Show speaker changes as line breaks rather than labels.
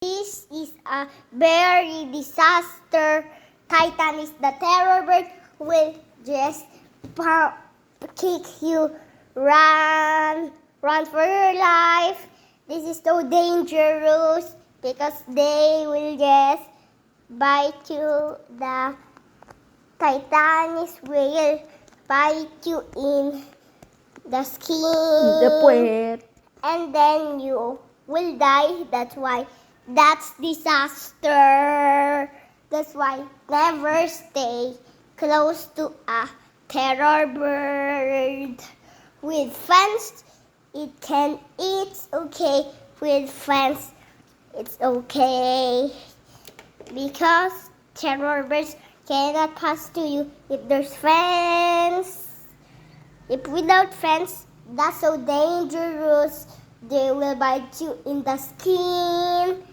This is a very disaster. Titan is the terror bird will just kick you. Run, run for your life. This is so dangerous because they will just bite you. The Titanis will bite you in the skin.
The puwet.
And then you will die. That's disaster. That's why never stay close to a terror bird. With fence, it can eat. Okay, with fence, it's okay. Because terror birds cannot pass to you if there's fence. If without fence, that's so dangerous. They will bite you in the skin.